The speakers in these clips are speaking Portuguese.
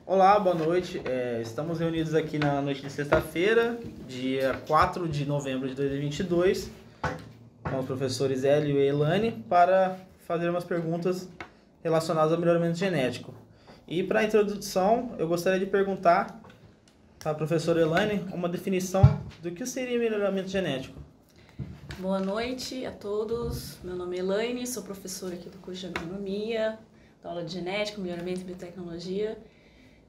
Olá, boa noite. Estamos reunidos aqui na noite de sexta-feira, dia 4 de novembro de 2022, com os professores Hélio e Elane, para fazer umas perguntas relacionadas ao melhoramento genético. E para a introdução, eu gostaria de perguntar para a professora Elane uma definição do que seria melhoramento genético. Boa noite a todos. Meu nome é Elaine, sou professora aqui do curso de Agronomia, da aula de Genética, Melhoramento e Biotecnologia.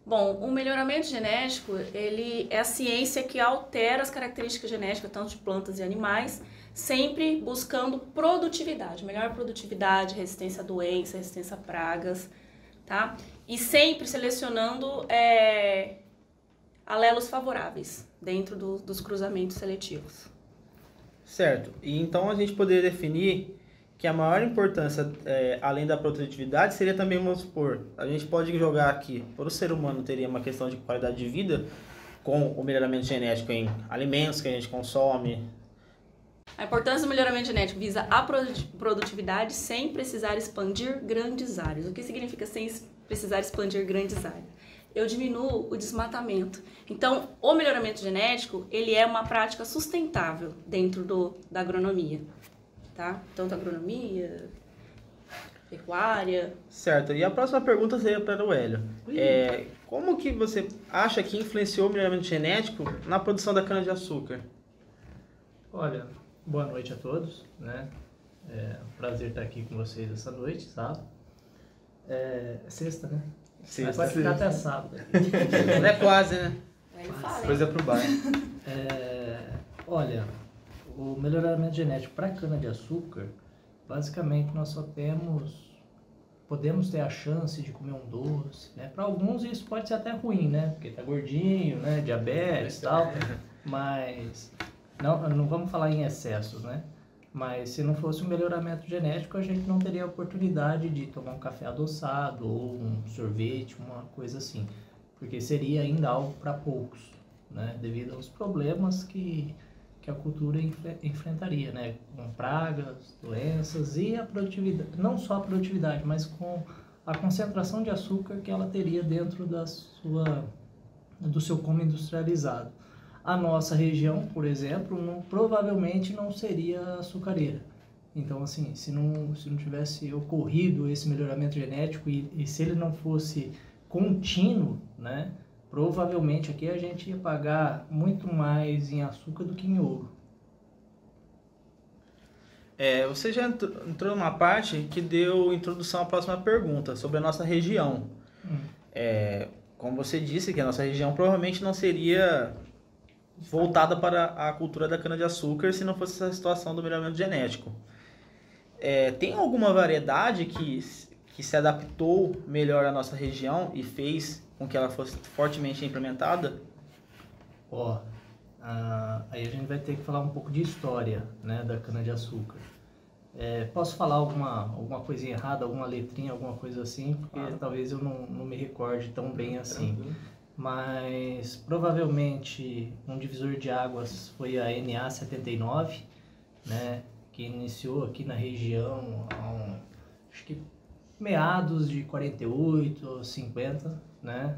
Bom, o melhoramento genético, ele é a ciência que altera as características genéticas, tanto de plantas e animais, sempre buscando produtividade, melhor produtividade, resistência a doença, resistência a pragas, tá? E sempre selecionando alelos favoráveis dentro dos cruzamentos seletivos. Certo. E então a gente poderia definir que a maior importância, além da produtividade, seria também, vamos supor, a gente pode jogar aqui, para o ser humano teria uma questão de qualidade de vida com o melhoramento genético em alimentos que a gente consome. A importância do melhoramento genético visa a produtividade sem precisar expandir grandes áreas. O que significa sem precisar expandir grandes áreas? Eu diminuo o desmatamento. Então, o melhoramento genético, ele é uma prática sustentável dentro da agronomia. Tá? Tanto agronomia, pecuária. Certo. E a próxima pergunta seria para o Hélio. Como que você acha que influenciou o melhoramento genético na produção da cana-de-açúcar? Olha, boa noite a todos, né? É um prazer estar aqui com vocês essa noite, sábado. É sexta, né? Sexta. Pode ficar até sábado. É quase, né? Aí fala. Coisa pro bairro. Olha, o melhoramento genético para cana-de-açúcar, basicamente nós só podemos ter a chance de comer um doce, né? Para alguns isso pode ser até ruim, né? Porque tá gordinho, né? Diabetes e tal, mas não vamos falar em excessos, né? Mas se não fosse um melhoramento genético, a gente não teria a oportunidade de tomar um café adoçado ou um sorvete, uma coisa assim, porque seria ainda algo para poucos, né? Devido aos problemas que a cultura enfrentaria, né? Com pragas, doenças e a produtividade, não só a produtividade, mas com a concentração de açúcar que ela teria dentro do seu como industrializado. A nossa região, por exemplo, provavelmente não seria açucareira. Então, assim, se não tivesse ocorrido esse melhoramento genético e se ele não fosse contínuo, né? Provavelmente aqui a gente ia pagar muito mais em açúcar do que em ouro. Você já entrou numa parte que deu introdução à próxima pergunta, sobre a nossa região. Como você disse, que a nossa região provavelmente não seria voltada para a cultura da cana-de-açúcar se não fosse essa situação do melhoramento genético. Tem alguma variedade que se adaptou melhor à nossa região e fez com que ela fosse fortemente implementada? Aí a gente vai ter que falar um pouco de história, né, da cana-de-açúcar. Posso falar alguma coisinha errada, alguma letrinha, alguma coisa assim, porque talvez eu não me recorde tão bem assim. Mas provavelmente um divisor de águas foi a NA79, né, que iniciou aqui na região, acho que meados de 48, 50, né?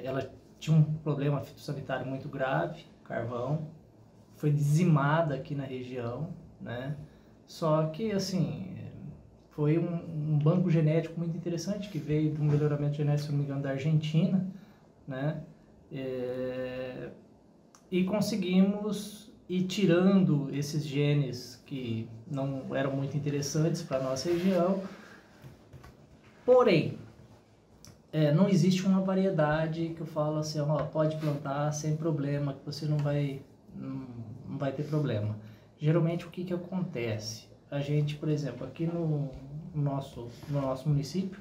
Ela tinha um problema fitossanitário muito grave, carvão, foi dizimada aqui na região, né? Só que, assim, foi um banco genético muito interessante que veio do melhoramento genético, se não me engano, da Argentina, né? E conseguimos ir tirando esses genes que não eram muito interessantes para a nossa região. Porém, não existe uma variedade que eu falo assim, pode plantar sem problema, que você não vai ter problema. Geralmente o que acontece? A gente, por exemplo, aqui no nosso município,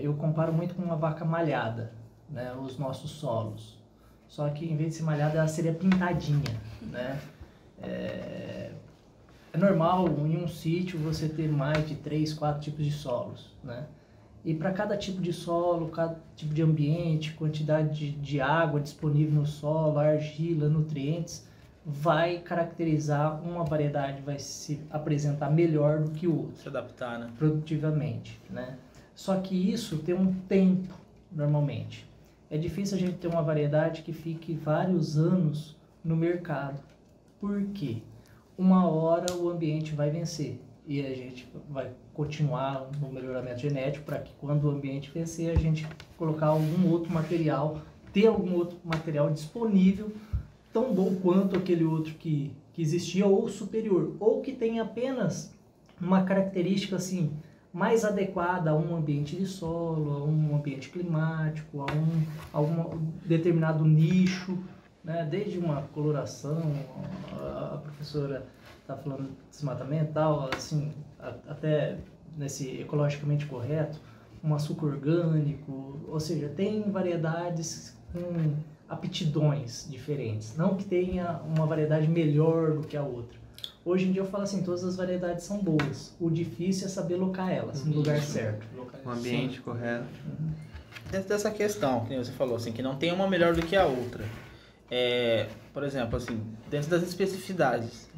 eu comparo muito com uma vaca malhada, né, os nossos solos. Só que em vez de ser malhada, ela seria pintadinha, né? É normal em um sítio você ter mais de 3, 4 tipos de solos, né? E para cada tipo de solo, cada tipo de ambiente, quantidade de água disponível no solo, argila, nutrientes, vai caracterizar uma variedade, vai se apresentar melhor do que o outro. Se adaptar, né? Produtivamente, né? Só que isso tem um tempo normalmente? É difícil a gente ter uma variedade que fique vários anos no mercado. Por quê? Uma hora o ambiente vai vencer e a gente vai continuar no melhoramento genético para que quando o ambiente vencer a gente colocar algum outro material, ter algum outro material disponível tão bom quanto aquele outro que existia ou superior, ou que tenha apenas uma característica assim mais adequada a um ambiente de solo, a um ambiente climático, a algum determinado nicho, né? Desde uma coloração, a professora está falando de desmatamento e tal, assim, até nesse ecologicamente correto, um açúcar orgânico, ou seja, tem variedades com aptidões diferentes, não que tenha uma variedade melhor do que a outra. Hoje em dia eu falo assim, todas as variedades são boas, o difícil é saber locar elas no lugar certo. O ambiente correto. Dentro dessa questão, que você falou, assim, que não tem uma melhor do que a outra. Por exemplo, assim, dentro das especificidades,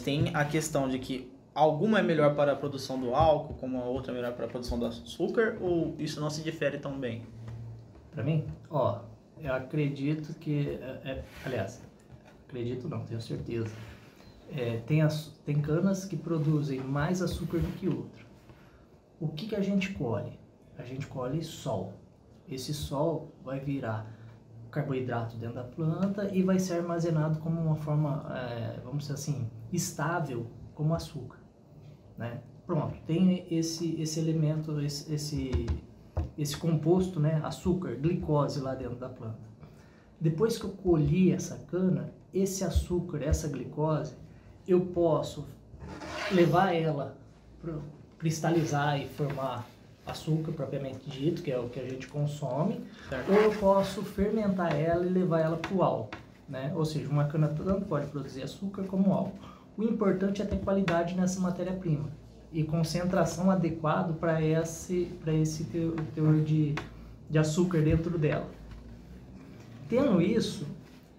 tem a questão de que alguma é melhor para a produção do álcool, como a outra é melhor para a produção do açúcar, ou isso não se difere tão bem? Para mim, eu acredito que, aliás, acredito não, tenho certeza, tem canas que produzem mais açúcar do que outra. O que a gente colhe? A gente colhe sol. Esse sol vai virar carboidrato dentro da planta e vai ser armazenado como uma forma, vamos dizer assim, estável como açúcar, né? Pronto, tem esse elemento, esse composto, né, açúcar, glicose lá dentro da planta. Depois que eu colhi essa cana, esse açúcar, essa glicose, eu posso levar ela para cristalizar e formar açúcar propriamente dito, que é o que a gente consome, certo. Ou eu posso fermentar ela e levar ela para o álcool, né? Ou seja, uma cana tanto pode produzir açúcar como álcool. O importante é ter qualidade nessa matéria-prima e concentração adequada para esse teor de açúcar dentro dela. Tendo isso,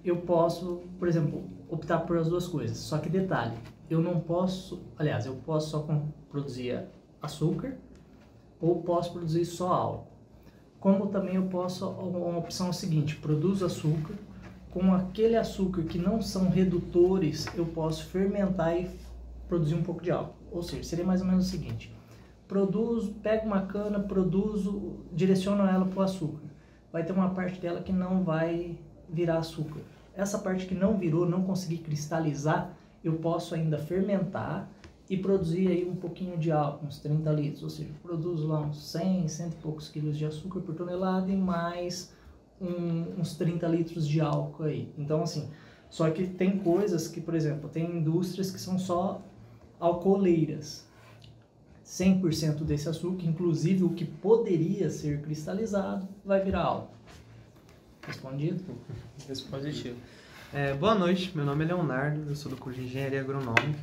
eu posso, por exemplo, optar por as duas coisas. Só que detalhe, eu posso só produzir açúcar ou posso produzir só álcool. Como também eu posso, uma opção é a seguinte, produzo açúcar, com aquele açúcar que não são redutores, eu posso fermentar e produzir um pouco de álcool. Ou seja, seria mais ou menos o seguinte, pego uma cana, direciono ela para o açúcar. Vai ter uma parte dela que não vai virar açúcar. Essa parte que não virou, não consegui cristalizar, eu posso ainda fermentar e produzir aí um pouquinho de álcool, uns 30 litros. Ou seja, produzo lá uns 100 e poucos quilos de açúcar por tonelada e mais uns 30 litros de álcool aí. Então, assim, só que tem coisas que, por exemplo, tem indústrias que são só alcooleiras. 100% desse açúcar, inclusive o que poderia ser cristalizado, vai virar álcool. Respondido? Positivo. Boa noite, meu nome é Leonardo, eu sou do curso de Engenharia Agronômica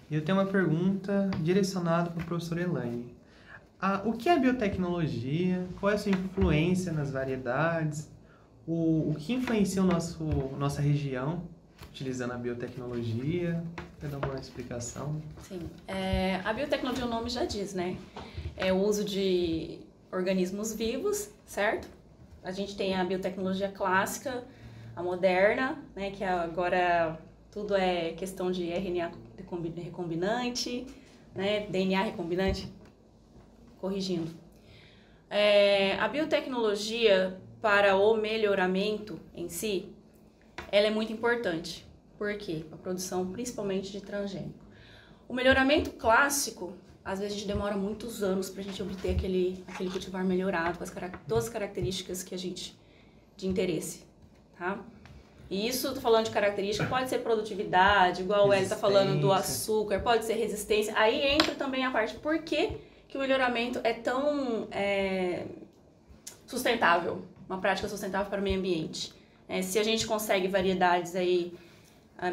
e eu tenho uma pergunta direcionada para a professora Elaine. O que é biotecnologia? Qual é a sua influência nas variedades? O que influencia nossa região utilizando a biotecnologia? Quer dar uma explicação? Sim. A biotecnologia, o nome já diz, né? É o uso de organismos vivos, certo? A gente tem a biotecnologia clássica, a moderna, né? Que agora tudo é questão de RNA recombinante, né? DNA recombinante. Corrigindo. A biotecnologia para o melhoramento em si, ela é muito importante. Por quê? A produção principalmente de transgênico. O melhoramento clássico, às vezes a gente demora muitos anos para a gente obter aquele cultivar melhorado, com todas as características que a gente de interesse, tá? E isso, tô falando de característica, pode ser produtividade, igual o Hélio está falando do açúcar, pode ser resistência. Aí entra também a parte por que o melhoramento é tão sustentável, uma prática sustentável para o meio ambiente. Se a gente consegue variedades aí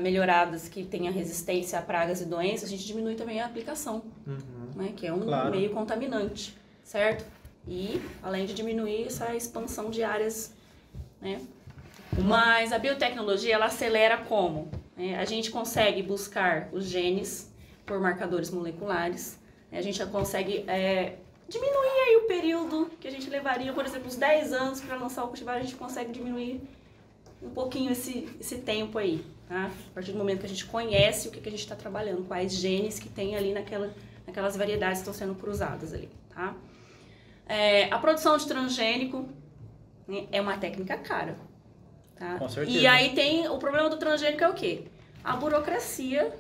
melhoradas que tenham resistência a pragas e doenças, a gente diminui também a aplicação, né, que é um meio contaminante, certo? E além de diminuir essa expansão de áreas, né? Mas a biotecnologia, ela acelera como? A gente consegue buscar os genes por marcadores moleculares, a gente consegue diminuir aí o período que a gente levaria, por exemplo, uns 10 anos para lançar o cultivar, a gente consegue diminuir um pouquinho esse tempo aí, tá? A partir do momento que a gente conhece o que a gente está trabalhando, quais genes que tem ali naquelas variedades que estão sendo cruzadas ali, tá? A produção de transgênico, né, é uma técnica cara, tá? Com certeza. E aí tem o problema do transgênico é o quê? A burocracia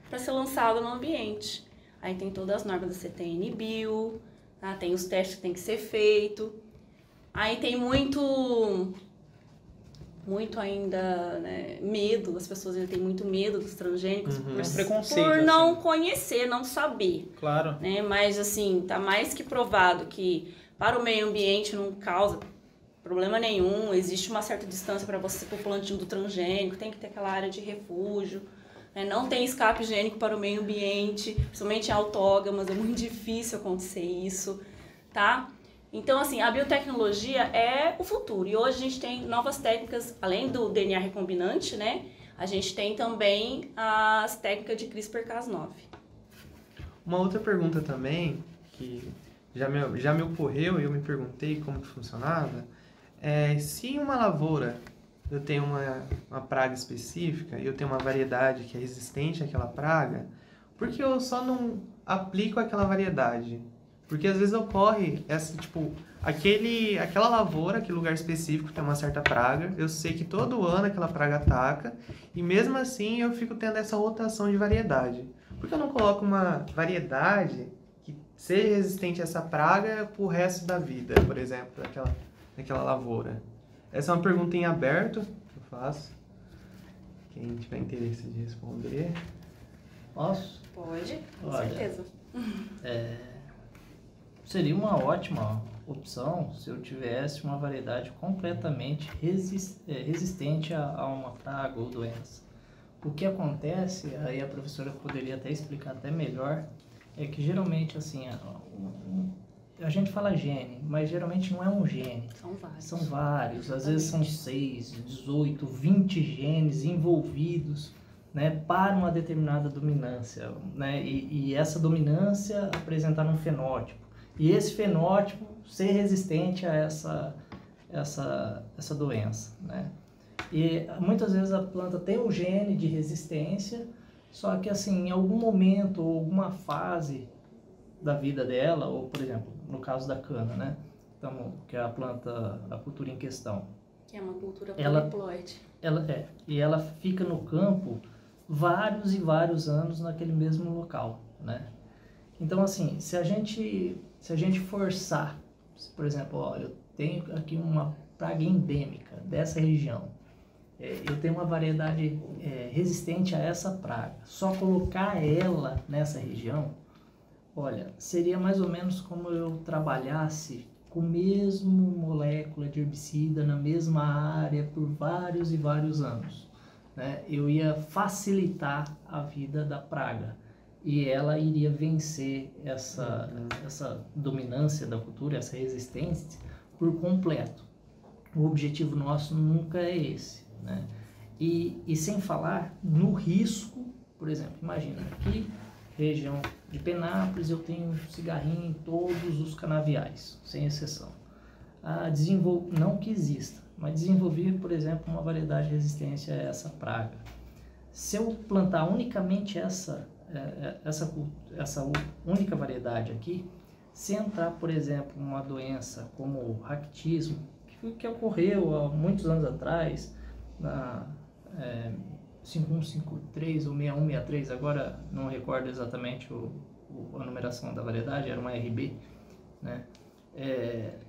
para ser lançado no ambiente. Aí tem todas as normas da CTN-Bio, tá? Tem os testes que tem que ser feito. Aí tem muito ainda, né, medo, as pessoas ainda têm muito medo dos transgênicos Preconceito, não assim. conhecer, não saber. Claro. Né? Mas assim, tá mais que provado que para o meio ambiente não causa problema nenhum, existe uma certa distância para você pro plantio do transgênico, tem que ter aquela área de refúgio, né? Não tem escape higiênico para o meio ambiente, principalmente em autógamas, é muito difícil acontecer isso, tá? Então, assim, a biotecnologia é o futuro. E hoje a gente tem novas técnicas, além do DNA recombinante, né? A gente tem também as técnicas de CRISPR-Cas9. Uma outra pergunta também, que já me ocorreu e eu me perguntei como que funcionava, se em uma lavoura eu tenho uma praga específica e eu tenho uma variedade que é resistente àquela praga, por que eu só não aplico aquela variedade? Porque às vezes ocorre aquela lavoura, aquele lugar específico tem uma certa praga, eu sei que todo ano aquela praga ataca, e mesmo assim eu fico tendo essa rotação de variedade. Por que eu não coloco uma variedade que seja resistente a essa praga pro resto da vida, por exemplo, daquela lavoura? Essa é uma pergunta em aberto que eu faço. Quem tiver interesse de responder. Posso? Pode, com Olha, certeza. Seria uma ótima opção se eu tivesse uma variedade completamente resistente a uma praga ou doença. O que acontece, aí a professora poderia até explicar até melhor, é que geralmente assim, a gente fala gene, mas geralmente não é um gene. São vários, às vezes são 6, 18, 20 genes envolvidos, né, para uma determinada dominância, né, e essa dominância apresentar um fenótipo. E esse fenótipo ser resistente a essa doença, né? E muitas vezes a planta tem um gene de resistência, só que assim, em algum momento ou alguma fase da vida dela, ou por exemplo, no caso da cana, né? Então, que é a cultura em questão. Que é uma cultura poliploide. E ela fica no campo vários e vários anos naquele mesmo local, né? Então, assim, se a gente forçar, por exemplo, eu tenho aqui uma praga endêmica dessa região, eu tenho uma variedade resistente a essa praga, só colocar ela nessa região, olha, seria mais ou menos como eu trabalhasse com a mesma molécula de herbicida na mesma área por vários e vários anos, né? Eu ia facilitar a vida da praga. E ela iria vencer essa dominância da cultura, essa resistência, por completo. O objetivo nosso nunca é esse, né? E sem falar no risco, por exemplo, imagina, aqui, região de Penápolis, eu tenho cigarrinho em todos os canaviais, sem exceção. Não que exista, mas desenvolver, por exemplo, uma variedade de resistência a essa praga. Se eu plantar unicamente essa única variedade aqui, se entrar, por exemplo, uma doença como o raquitismo, que ocorreu há muitos anos atrás, na 5153 ou 6163, agora não recordo exatamente a numeração da variedade, era uma RB, né?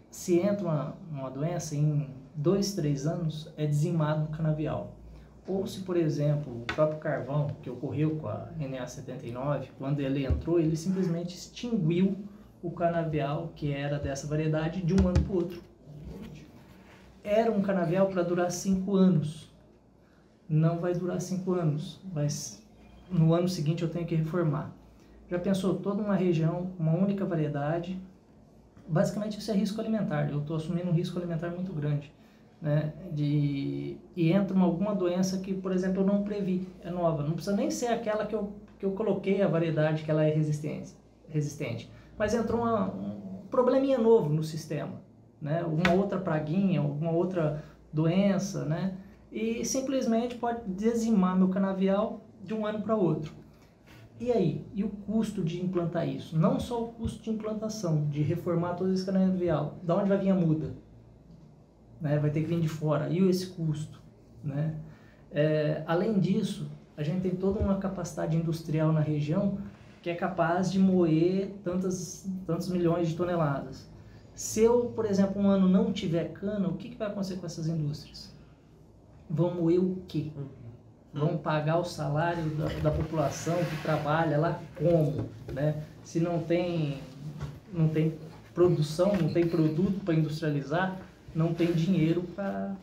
Se entra uma doença, em 2, 3 anos é dizimado o canavial. Ou se, por exemplo, o próprio carvão, que ocorreu com a NA79, quando ele entrou, ele simplesmente extinguiu o canavial que era dessa variedade de um ano para o outro. Era um canavial para durar 5 anos. Não vai durar 5 anos, mas no ano seguinte eu tenho que reformar. Já pensou, toda uma região, uma única variedade, basicamente isso é risco alimentar, eu estou assumindo um risco alimentar muito grande. Né, e entra alguma doença que, por exemplo, eu não previ, é nova, não precisa nem ser aquela que eu coloquei a variedade que ela é resistente, mas entrou probleminha novo no sistema, né? Uma outra praguinha, alguma outra doença, né? E simplesmente pode dizimar meu canavial de um ano para outro. E aí? E o custo de implantar isso? Não só o custo de implantação, de reformar todo esse canavial. Da onde vai vir a muda? Né? Vai ter que vir de fora. E esse custo? Né? Além disso, a gente tem toda uma capacidade industrial na região que é capaz de moer tantos milhões de toneladas. Se eu, por exemplo, um ano não tiver cana, o que vai acontecer com essas indústrias? Vão moer o quê? Vão pagar o salário da população que trabalha lá como? Né? Se não tem produção, não tem produto para industrializar, não tem dinheiro para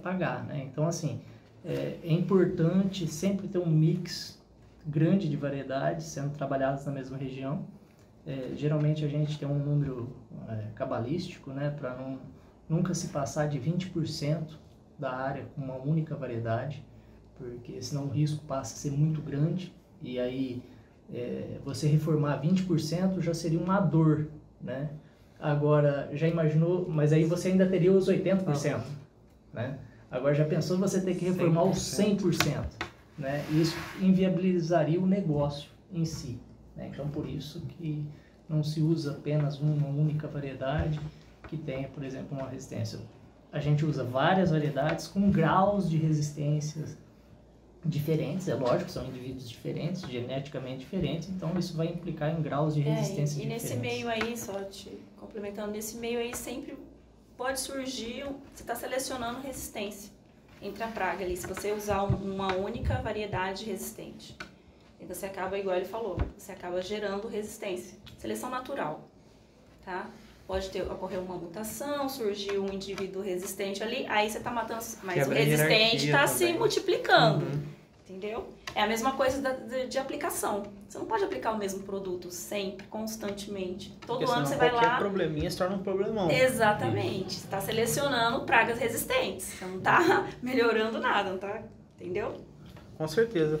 pagar. Né? Então, assim, é importante sempre ter um mix grande de variedades sendo trabalhadas na mesma região. Geralmente a gente tem um número cabalístico, né, para nunca se passar de 20% da área com uma única variedade, porque senão o risco passa a ser muito grande e aí você reformar 20% já seria uma dor, né? Agora, já imaginou, mas aí você ainda teria os 80%, né? Agora já pensou você ter que reformar os 100%, né? Isso inviabilizaria o negócio em si, né? Então, por isso que não se usa apenas uma única variedade que tenha, por exemplo, uma resistência. A gente usa várias variedades com graus de resistência diferentes, é lógico, são indivíduos diferentes, geneticamente diferentes, então isso vai implicar em graus de resistência diferentes. E nesse meio aí, só te complementando, nesse meio aí sempre pode surgir, você está selecionando resistência entre a praga ali, se você usar uma única variedade resistente. E você acaba, igual ele falou, você acaba gerando resistência. Seleção natural, tá? Pode ocorrer uma mutação, surgir um indivíduo resistente ali, aí você está matando, mas o resistente está se multiplicando, entendeu? É a mesma coisa de aplicação. Você não pode aplicar o mesmo produto sempre, constantemente. Todo ano você vai lá... qualquer probleminha se torna um problemão. Exatamente. Você está selecionando pragas resistentes. Você não está melhorando nada, não tá? Entendeu? Com certeza.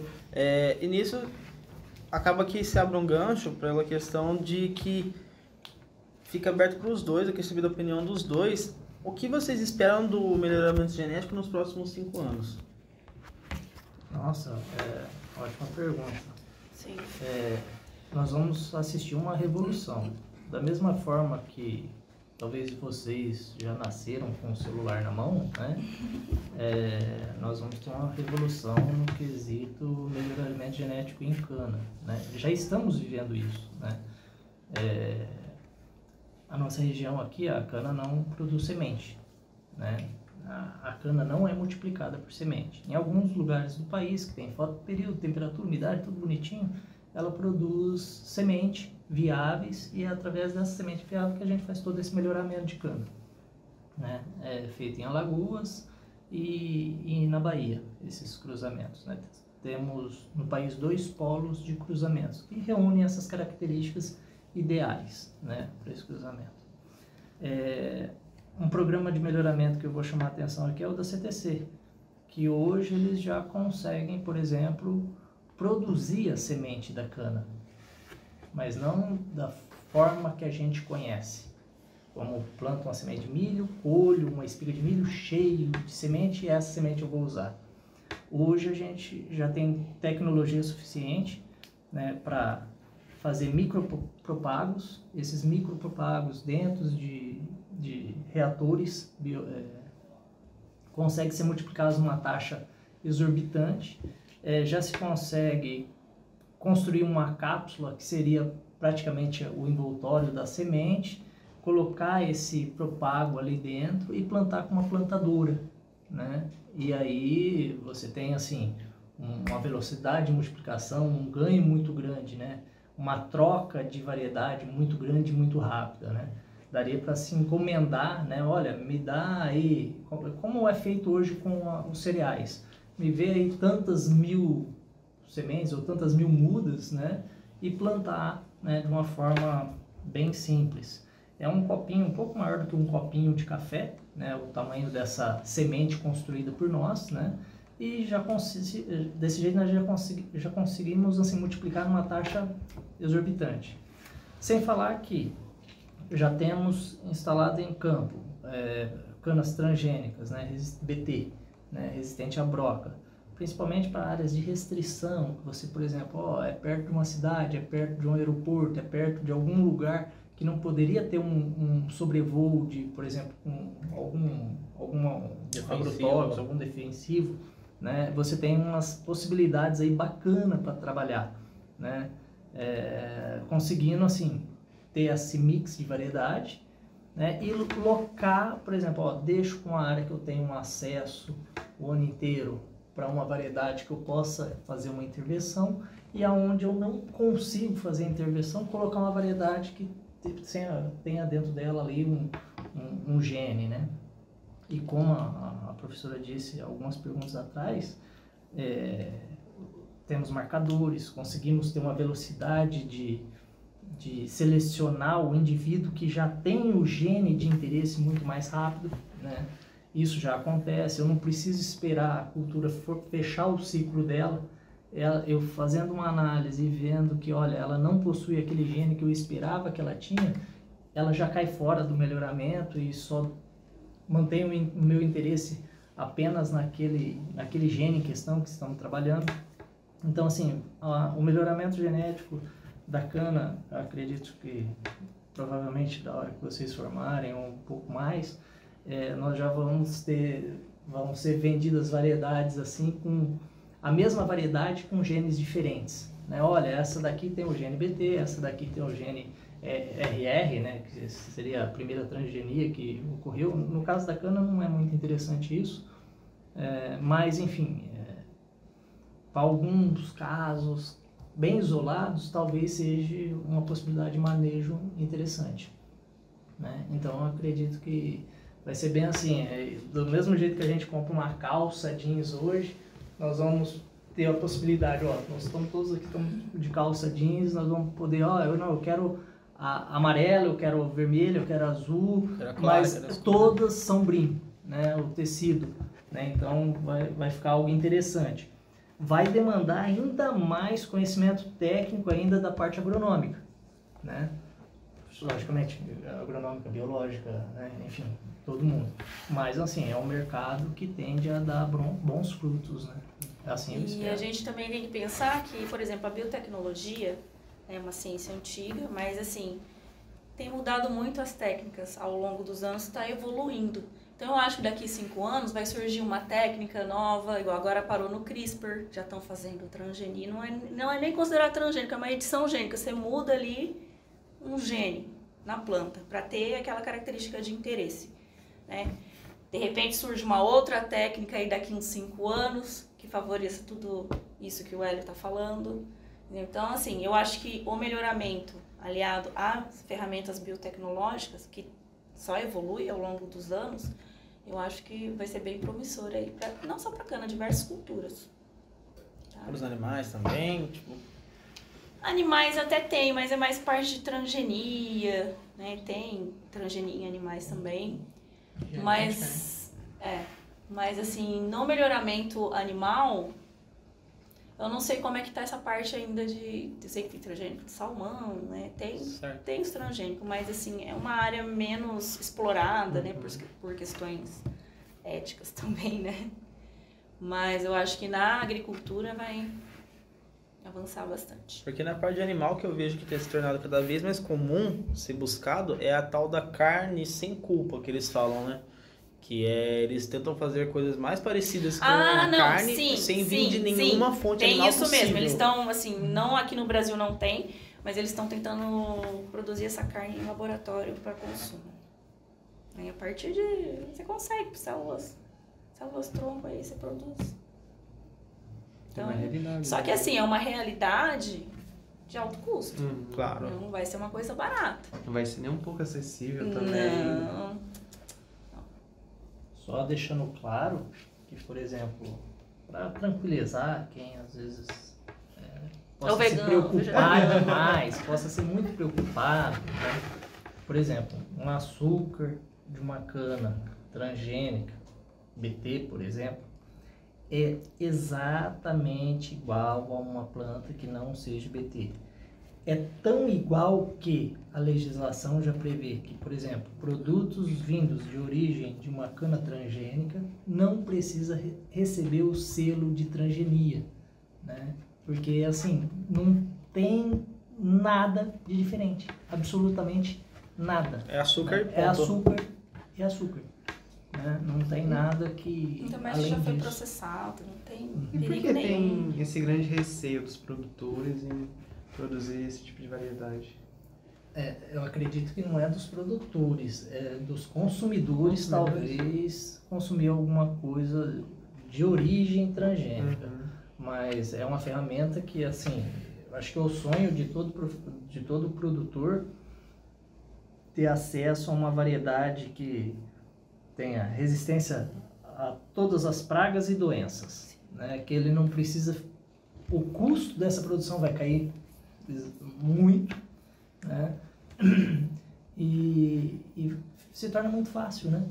E nisso, acaba que se abre um gancho pela questão de que fica aberto para os dois, eu queria saber a opinião dos dois. O que vocês esperam do melhoramento genético nos próximos 5 anos? Nossa, ótima pergunta. Sim. Nós vamos assistir uma revolução. Da mesma forma que talvez vocês já nasceram com o celular na mão, né? Nós vamos ter uma revolução no quesito melhoramento genético em cana, né? Já estamos vivendo isso, né? A nossa região aqui, a cana não produz semente, né? A cana não é multiplicada por semente. Em alguns lugares do país, que tem fotoperíodo, temperatura, umidade, tudo bonitinho, ela produz semente viáveis e é através dessa semente viável que a gente faz todo esse melhoramento de cana, né? É feito em Alagoas e na Bahia, esses cruzamentos, né? Temos no país 2 polos de cruzamentos que reúnem essas características ideais, né, para esse cruzamento. Um programa de melhoramento que eu vou chamar a atenção aqui é o da CTC, que hoje eles já conseguem, por exemplo, produzir a semente da cana, mas não da forma que a gente conhece, como planta uma semente de milho, colho uma espiga de milho cheio de semente e essa semente eu vou usar. Hoje a gente já tem tecnologia suficiente, né, para fazer micropropagos. Esses micropropagos dentro de reatores conseguem ser multiplicados numa taxa exorbitante. Já se consegue construir uma cápsula que seria praticamente o envoltório da semente, colocar esse propago ali dentro e plantar com uma plantadora, né? E aí você tem assim uma velocidade de multiplicação, um ganho muito grande, né? Uma troca de variedade muito grande, muito rápida, né? Daria para se encomendar, né? Olha, me dá aí, como é feito hoje com os cereais, me vê aí tantas mil sementes ou tantas mil mudas, né? E plantar, né, de uma forma bem simples. É um copinho um pouco maior do que um copinho de café, né? O tamanho dessa semente construída por nós, né? E desse jeito nós já conseguimos assim, multiplicar numa taxa exorbitante. Sem falar que já temos instalado em campo canas transgênicas, né, BT, né, resistente à broca, principalmente para áreas de restrição, que você, por exemplo, é perto de uma cidade, é perto de um aeroporto, é perto de algum lugar que não poderia ter um sobrevoo de, por exemplo, algum agrotóxico, algum defensivo, né, você tem umas possibilidades aí bacanas para trabalhar, né, conseguindo, assim, ter esse mix de variedade, né, e locar, por exemplo, deixo com a área que eu tenho um acesso o ano inteiro para uma variedade que eu possa fazer uma intervenção, e aonde eu não consigo fazer a intervenção, colocar uma variedade que tenha dentro dela ali um gene, né? E como a professora disse algumas perguntas atrás, temos marcadores, conseguimos ter uma velocidade de selecionar o indivíduo que já tem o gene de interesse muito mais rápido, né? Isso já acontece, eu não preciso esperar a cultura fechar o ciclo dela, eu fazendo uma análise e vendo que, olha, ela não possui aquele gene que eu esperava que ela tinha, ela já cai fora do melhoramento e só mantém o meu interesse apenas naquele gene em questão que estamos trabalhando. Então, assim, o melhoramento genético da cana, acredito que provavelmente da hora que vocês formarem um pouco mais, nós já vão ser vendidas variedades assim com a mesma variedade com genes diferentes, né? Olha, essa daqui tem o gene BT, essa daqui tem o gene RR, né? Que seria a primeira transgenia que ocorreu. No caso da cana não é muito interessante isso, mas enfim, para alguns casos bem isolados, talvez seja uma possibilidade de manejo interessante, né? Então, eu acredito que vai ser bem assim, do mesmo jeito que a gente compra uma calça jeans hoje, nós vamos ter a possibilidade, nós estamos todos aqui de calça jeans, nós vamos poder, eu quero a amarela, eu quero vermelho, eu quero azul, mas todas são brim, né? O tecido, né? Então, vai ficar algo interessante. Vai demandar ainda mais conhecimento técnico ainda da parte agronômica, né? Logicamente, agronômica, biológica, né? Enfim, todo mundo. Mas, assim, é um mercado que tende a dar bons frutos, né? Assim eu espero. E a gente também tem que pensar que, por exemplo, a biotecnologia é uma ciência antiga, mas, assim, tem mudado muito as técnicas ao longo dos anos, está evoluindo. Então, eu acho que daqui a 5 anos vai surgir uma técnica nova, igual agora parou no CRISPR, já estão fazendo transgenia. Não é nem considerado transgênico, é uma edição gênica. Você muda ali um gene na planta para ter aquela característica de interesse, né? De repente surge uma outra técnica aí daqui a uns 5 anos que favoreça tudo isso que o Hélio está falando. Então, assim, eu acho que o melhoramento aliado às ferramentas biotecnológicas, que só evolui ao longo dos anos, eu acho que vai ser bem promissor aí, não só para cana, diversas culturas. Tá? Para os animais também, tipo... Animais até tem, mas é mais parte de transgenia, né? Tem transgenia em animais também. Mas assim, no melhoramento animal, eu não sei como é que tá essa parte ainda de... Eu sei que tem transgênico de salmão, né? Tem os transgênicos, mas assim, é uma área menos explorada, né? Por questões éticas também, né? Mas eu acho que na agricultura vai avançar bastante. Porque na parte de animal que eu vejo que tem se tornado cada vez mais comum ser buscado é a tal da carne sem culpa, que eles falam, né? Que eles tentam fazer coisas mais parecidas com a carne sem vir de nenhuma fonte animal possível. Tem isso mesmo, eles estão, assim, não aqui no Brasil não tem, mas eles estão tentando produzir essa carne em laboratório para consumo. Aí a partir de... Você consegue células tronco aí, você produz. Então, só que assim, é uma realidade de alto custo. Claro. Não vai ser uma coisa barata. Não vai ser nem um pouco acessível também. Não. Só deixando claro que, por exemplo, para tranquilizar quem às vezes possa se preocupar demais, possa ser muito preocupado, né? Por exemplo, um açúcar de uma cana transgênica, BT, por exemplo, é exatamente igual a uma planta que não seja BT. é tão igual que a legislação já prevê que, por exemplo, produtos vindos de origem de uma cana transgênica não precisa receber o selo de transgenia, né? Porque, assim, não tem nada de diferente, absolutamente nada. É açúcar e ponto. É açúcar e açúcar. Né? Não tem nada que, Então, mas além já foi disso. processado, não tem E por perigo que nenhum. tem esse grande receio dos produtores em produzir esse tipo de variedade? Eu acredito que não é dos produtores, é dos consumidores, talvez, consumir alguma coisa de origem transgênica. Mas é uma ferramenta que, assim, eu acho que é o sonho de todo produtor ter acesso a uma variedade que tenha resistência a todas as pragas e doenças, né? Que ele não precisa, o custo dessa produção vai cair muito, né? E se torna muito fácil, né?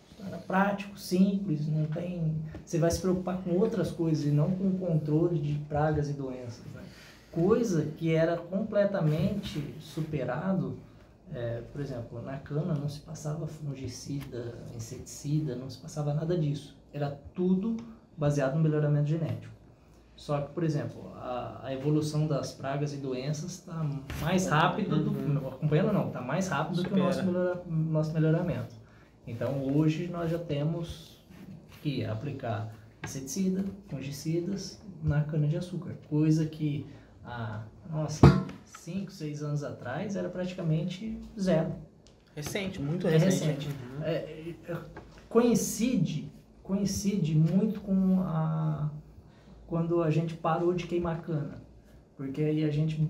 Se torna prático, simples, não tem, você vai se preocupar com outras coisas e não com o controle de pragas e doenças, né? Coisa que era completamente superado. Por exemplo, na cana não se passava fungicida, inseticida, não se passava nada disso. Era tudo baseado no melhoramento genético. Só que, por exemplo, a evolução das pragas e doenças está mais rápido, está mais rápido que o nosso melhoramento. Então, hoje nós já temos que aplicar inseticida, fungicidas na cana-de-açúcar, coisa que há 5, 6 anos atrás era praticamente zero. Recente, muito recente. Coincide muito com quando a gente parou de queimar cana, porque aí a gente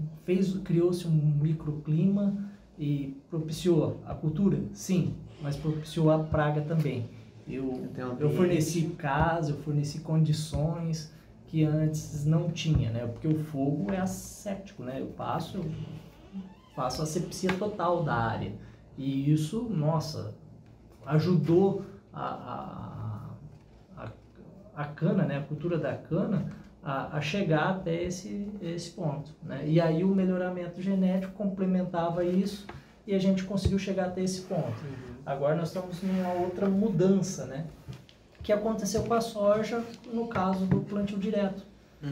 criou-se um microclima e propiciou a cultura, sim, mas propiciou a praga também. Eu forneci casa, eu forneci condições que antes não tinha, né? Porque o fogo é asséptico, né? Eu faço a asepsia total da área. E isso, nossa, ajudou a cana, né? A cultura da cana a chegar até esse ponto, né? E aí o melhoramento genético complementava isso e a gente conseguiu chegar até esse ponto. Agora nós estamos numa outra mudança, né? Que aconteceu com a soja no caso do plantio direto.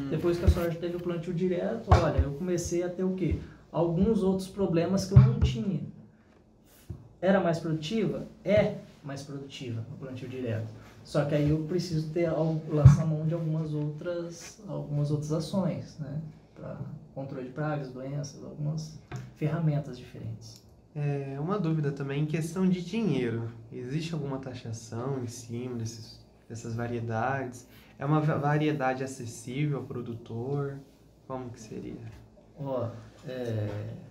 Depois que a soja teve o plantio direto, olha, eu comecei a ter o quê? Alguns outros problemas que eu não tinha. Era mais produtiva? É mais produtiva no plantio direto. Só que aí eu preciso lançar mão de algumas outras ações, né? Para controle de pragas, doenças, algumas ferramentas diferentes. Uma dúvida também em questão de dinheiro. Existe alguma taxação em cima dessas variedades? É uma variedade acessível ao produtor? Como que seria?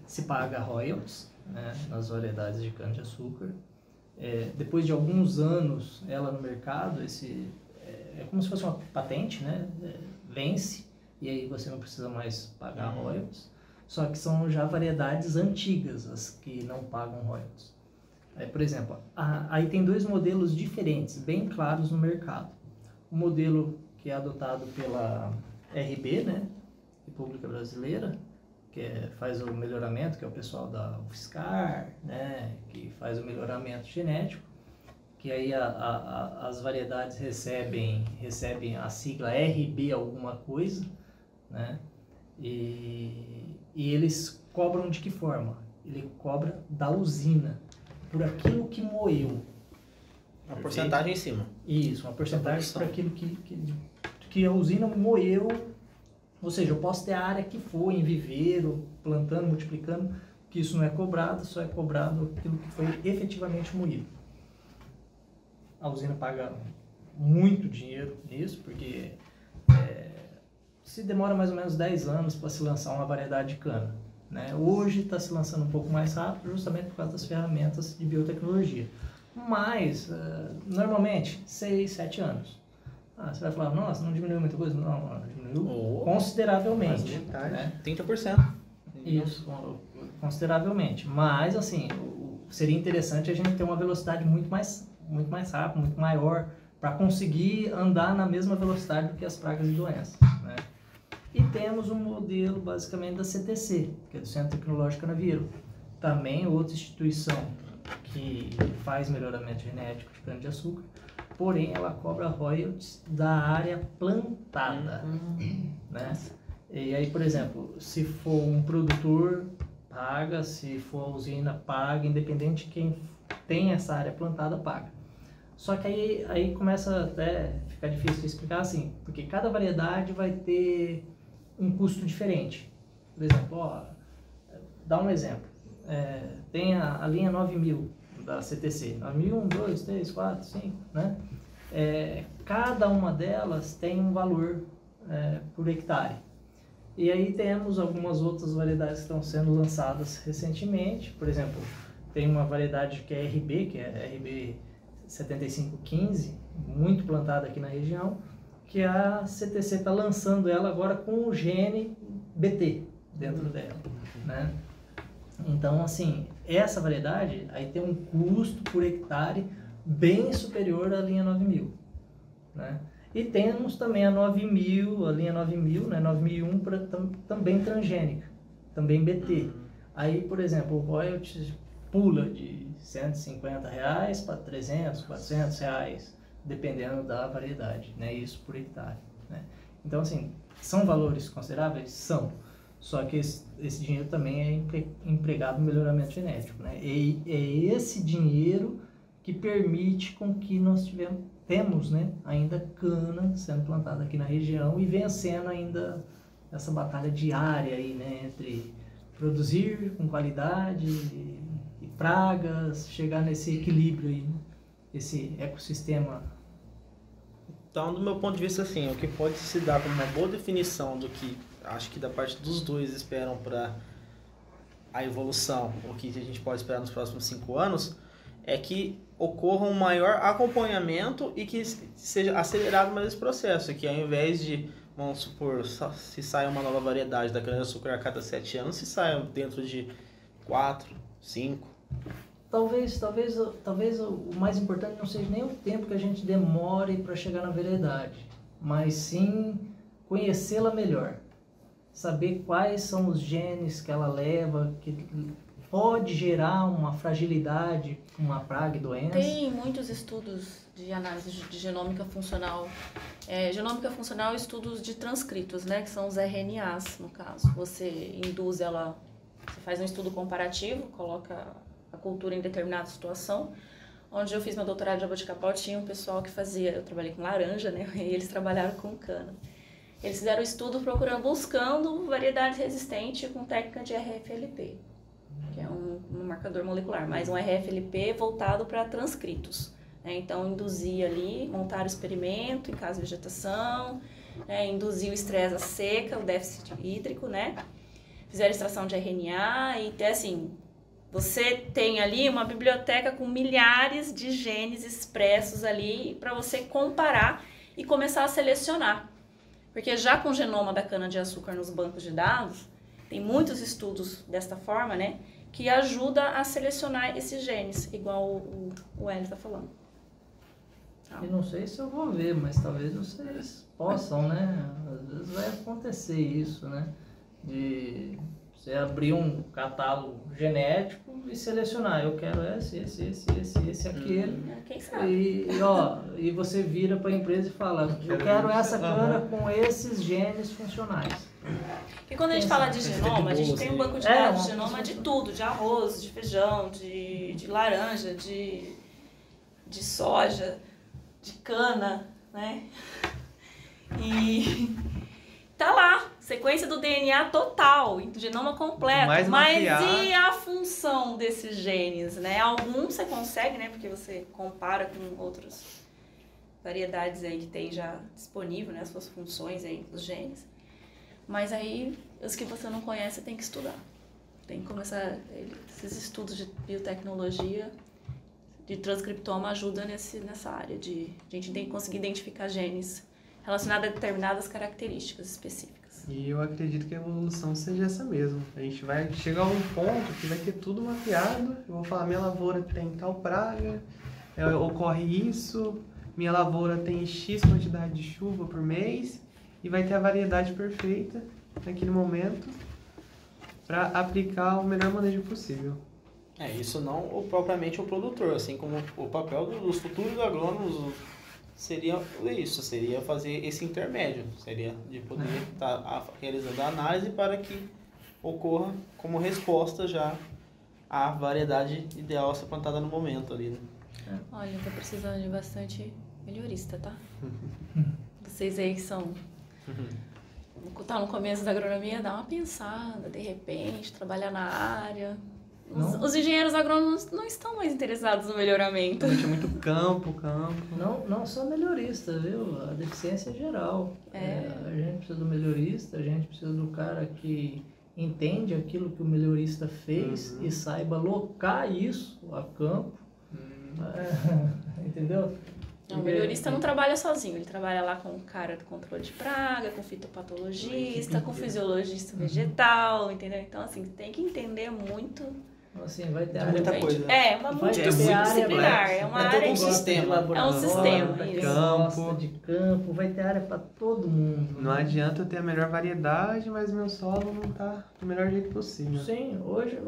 Se paga royalties, né, nas variedades de cana-de-açúcar. Depois de alguns anos ela no mercado, é como se fosse uma patente, né? Vence e aí você não precisa mais pagar royalties. Só que são já variedades antigas as que não pagam royalties. Por exemplo, aí tem 2 modelos diferentes, bem claros no mercado. O modelo que é adotado pela RB, né, República Brasileira, que faz o melhoramento, que é o pessoal da UFSCar, né, que faz o melhoramento genético, que aí as variedades recebem a sigla RB alguma coisa, né, e eles cobram de que forma? Ele cobra da usina, por aquilo que moeu. Uma porcentagem em cima. Isso, uma porcentagem por aquilo que a usina moeu. Ou seja, eu posso ter a área que for em viveiro, plantando, multiplicando, que isso não é cobrado, só é cobrado aquilo que foi efetivamente moído. A usina paga muito dinheiro nisso, porque se demora mais ou menos 10 anos para se lançar uma variedade de cana, né? Hoje está se lançando um pouco mais rápido, justamente por causa das ferramentas de biotecnologia. Mas, normalmente, 6, 7 anos. Você vai falar, nossa, não diminuiu muita coisa? Não, diminuiu consideravelmente. Né? 30%. Isso, consideravelmente. Mas, assim, seria interessante a gente ter uma velocidade muito mais rápida, muito maior, para conseguir andar na mesma velocidade do que as pragas e doenças, né? E temos um modelo basicamente da CTC, que é do Centro Tecnológico Canavieiro. Também outra instituição que faz melhoramento genético de cana-de-açúcar, porém ela cobra royalties da área plantada, né? E aí, por exemplo, se for um produtor, paga, se for a usina, paga, independente de quem tem essa área plantada, paga. Só que aí começa até a ficar difícil de explicar assim, porque cada variedade vai ter um custo diferente. Por exemplo, ó, dá um exemplo, tem a linha 9000 da CTC, 9000, 1, 2, 3, 4, 5, né? Cada uma delas tem um valor por hectare. E aí temos algumas outras variedades que estão sendo lançadas recentemente. Por exemplo, tem uma variedade que é RB, que é RB 7515, muito plantada aqui na região, que a CTC está lançando ela agora com o gene BT dentro dela, né? Então, assim, essa variedade aí tem um custo por hectare bem superior à linha 9000, né? E temos também a 9000, a linha 9000, né, 9001, também transgênica, também BT. Aí, por exemplo, o royalties pula de R$150 para R$300, R$400, dependendo da variedade, né, isso por hectare, né? Então, assim, são valores consideráveis? São. Só que esse dinheiro também é empregado no melhoramento genético, né? E é esse dinheiro que permite com que nós temos, né, ainda cana sendo plantada aqui na região e vencendo ainda essa batalha diária aí, né, entre produzir com qualidade e pragas, chegar nesse equilíbrio aí, né, esse ecossistema. Então, do meu ponto de vista, assim, o que pode se dar como uma boa definição do que acho que da parte dos dois esperam para a evolução, o que a gente pode esperar nos próximos 5 anos, é que ocorra um maior acompanhamento e que seja acelerado mais esse processo, que ao invés de, vamos supor, se sai uma nova variedade da cana-de-açúcar a cada 7 anos, se saia dentro de 4, 5. Talvez o mais importante não seja nem o tempo que a gente demore para chegar na variedade, mas sim conhecê-la melhor, saber quais são os genes que ela leva, que pode gerar uma fragilidade, uma praga e doença. Tem muitos estudos de análise de genômica funcional. Genômica funcional, estudos de transcritos, né, que são os RNAs, no caso. Você induz ela, você faz um estudo comparativo, coloca a cultura em determinada situação. Onde eu fiz meu doutorado de jabuticabal, tinha um pessoal que fazia, eu trabalhei com laranja, né, e eles trabalharam com cana. Eles fizeram o estudo buscando variedades resistentes com técnica de RFLP, que é um marcador molecular, mas um RFLP voltado para transcritos, né? Então, induzia ali, montaram o experimento em caso de vegetação, né? Induzia o estresse à seca, o déficit hídrico, né? Fizeram extração de RNA e, assim, você tem ali uma biblioteca com milhares de genes expressos ali para você comparar e começar a selecionar. Porque já com o genoma da cana-de-açúcar nos bancos de dados, tem muitos estudos desta forma, né, que ajuda a selecionar esses genes, igual o Hélio está falando. E não sei se eu vou ver, mas talvez vocês possam, né? Às vezes vai acontecer isso, né? De você abrir um catálogo genético e selecionar, eu quero esse, aquele. Quem sabe? E você vira para a empresa e fala, eu quero essa cana com esses genes funcionais. E quando a gente fala de genoma, a gente tem um banco de dados de genoma de tudo, de arroz, de feijão, de laranja, de soja, de cana, né? E tá lá, sequência do DNA total, genoma completo. Mas e a função desses genes, né? Alguns você consegue, né? Porque você compara com outras variedades aí que tem já disponível, né? As suas funções aí dos genes. Mas aí, os que você não conhece, você tem que estudar. Tem que começar, esses estudos de biotecnologia, de transcriptoma ajuda nessa área de a gente tem que conseguir identificar genes relacionados a determinadas características específicas. E eu acredito que a evolução seja essa mesmo. A gente vai chegar a um ponto que vai ter tudo mapeado. Eu vou falar, minha lavoura tem tal praga, ocorre isso, minha lavoura tem X quantidade de chuva por mês, e vai ter a variedade perfeita naquele momento para aplicar o melhor manejo possível. Isso não propriamente o produtor, assim como o papel dos futuros agrônomos seria isso, seria fazer esse intermédio, seria de poder estar realizando a análise para que ocorra como resposta já a variedade ideal a ser plantada no momento ali, né? Olha, eu tô precisando de bastante melhorista, tá? Vocês aí que são... tá no começo da agronomia, dá uma pensada, de repente, trabalhar na área. Os engenheiros agrônomos não estão mais interessados no melhoramento. Tinha muito campo. Não só melhorista, viu? A deficiência é geral. A gente precisa do melhorista, a gente precisa do cara que entende aquilo que o melhorista fez e saiba alocar isso a campo. Entendeu? Não, o melhorista não trabalha sozinho, ele trabalha lá com o cara do controle de praga, com fitopatologista, com fisiologista vegetal, entendeu? Então, assim, tem que entender muito. Assim, vai ter muita coisa. Multidisciplinar, é uma área um sistema. É um sistema, campo de campo, vai ter área para todo mundo. Não adianta eu ter a melhor variedade, mas meu solo não tá do melhor jeito possível. Sim, hoje,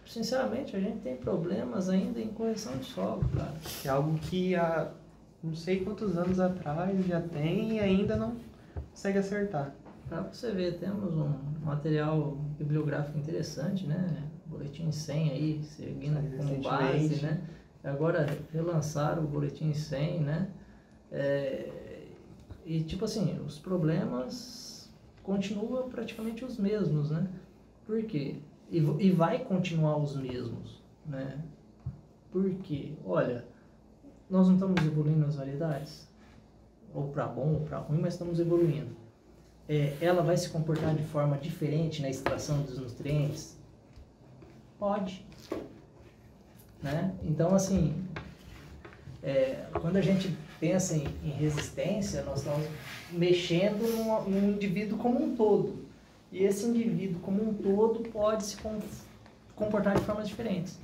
sinceramente, a gente tem problemas ainda em correção de solo, cara. É algo que há não sei quantos anos atrás já tem e ainda não consegue acertar. Para você ver, temos um material bibliográfico interessante, né? Boletim 100 aí, seguindo como base, né? Agora relançaram o Boletim 100, né? E tipo assim, os problemas continuam praticamente os mesmos, né? Por quê? E vai continuar os mesmos, né? Porque, olha, nós não estamos evoluindo as variedades, ou para bom ou para ruim, mas estamos evoluindo. Ela vai se comportar de forma diferente na extração dos nutrientes? Pode, né? Então, assim, quando a gente pensa em resistência, nós estamos mexendo num indivíduo como um todo. E esse indivíduo como um todo pode se comportar de formas diferentes.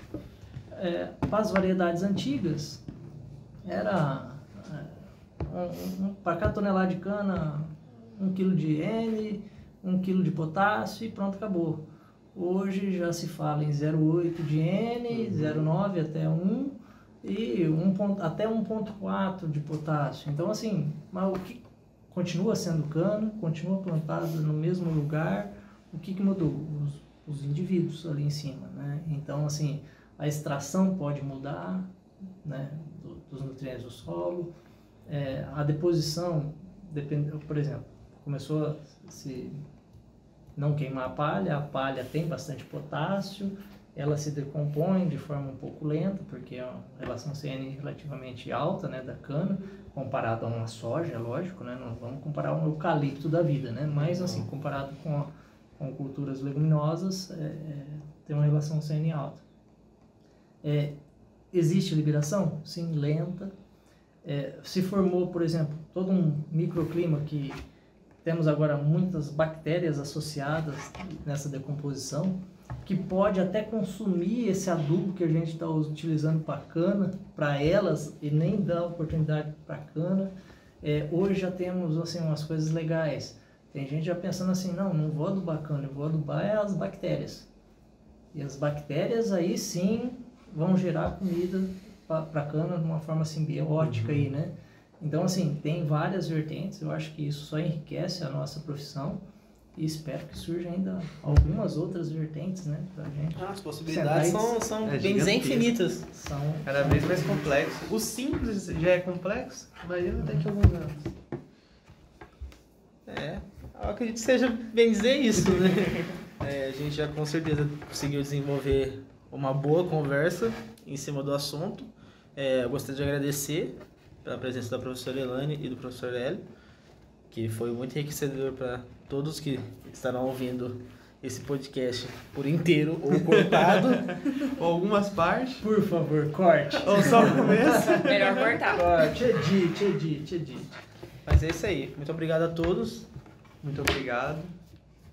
Para as variedades antigas, era para cada tonelada de cana, 1 kg de N, 1 kg de potássio e pronto, acabou. Hoje já se fala em 0,8 de N, 0,9 até 1 e até 1,4 de potássio. Então, assim, mas o que continua sendo cana, continua plantado no mesmo lugar, o que mudou? Os indivíduos ali em cima, né? Então, assim, a extração pode mudar, né, dos nutrientes do solo, a deposição, por exemplo, começou a se não queimar a palha tem bastante potássio, ela se decompõe de forma um pouco lenta, porque é uma relação CN relativamente alta, né, da cana, comparado a uma soja, é lógico, né, não vamos comparar um eucalipto da vida, né, mas assim, comparado com culturas leguminosas, tem uma relação CN alta. Existe liberação? Sim, lenta. Se formou, por exemplo, todo um microclima que temos agora muitas bactérias associadas nessa decomposição, que pode até consumir esse adubo que a gente está utilizando para a cana, para elas, e nem dá oportunidade para a cana. Hoje já temos assim, umas coisas legais. Tem gente já pensando assim, não vou adubar cana, eu vou adubar as bactérias. E as bactérias aí sim vão gerar comida para a cana de uma forma simbiótica aí, né? Então, assim, tem várias vertentes, eu acho que isso só enriquece a nossa profissão e espero que surja ainda algumas outras vertentes, né, pra gente. As possibilidades são bem dizer infinitas. São cada vez mais complexo. O simples já é complexo, imagina daqui a alguns anos. Eu acredito que seja bem dizer isso, né? A gente já com certeza conseguiu desenvolver uma boa conversa em cima do assunto. Eu gostaria de agradecer pela presença da professora Elaine e do professor Hélio, que foi muito enriquecedor para todos que estarão ouvindo esse podcast por inteiro ou cortado, ou algumas partes. Por favor, corte. Ou só o começo. Melhor cortar. Corte, edite. Mas é isso aí. Muito obrigado a todos. Muito obrigado.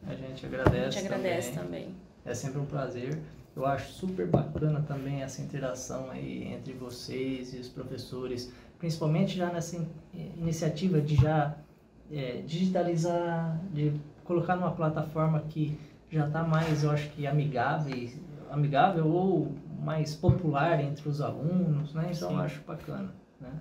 A gente agradece. A gente agradece também. É sempre um prazer. Eu acho super bacana também essa interação aí entre vocês e os professores, principalmente já nessa iniciativa de já digitalizar, de colocar numa plataforma que já está mais, eu acho que amigável ou mais popular entre os alunos, né? Então eu acho bacana, né?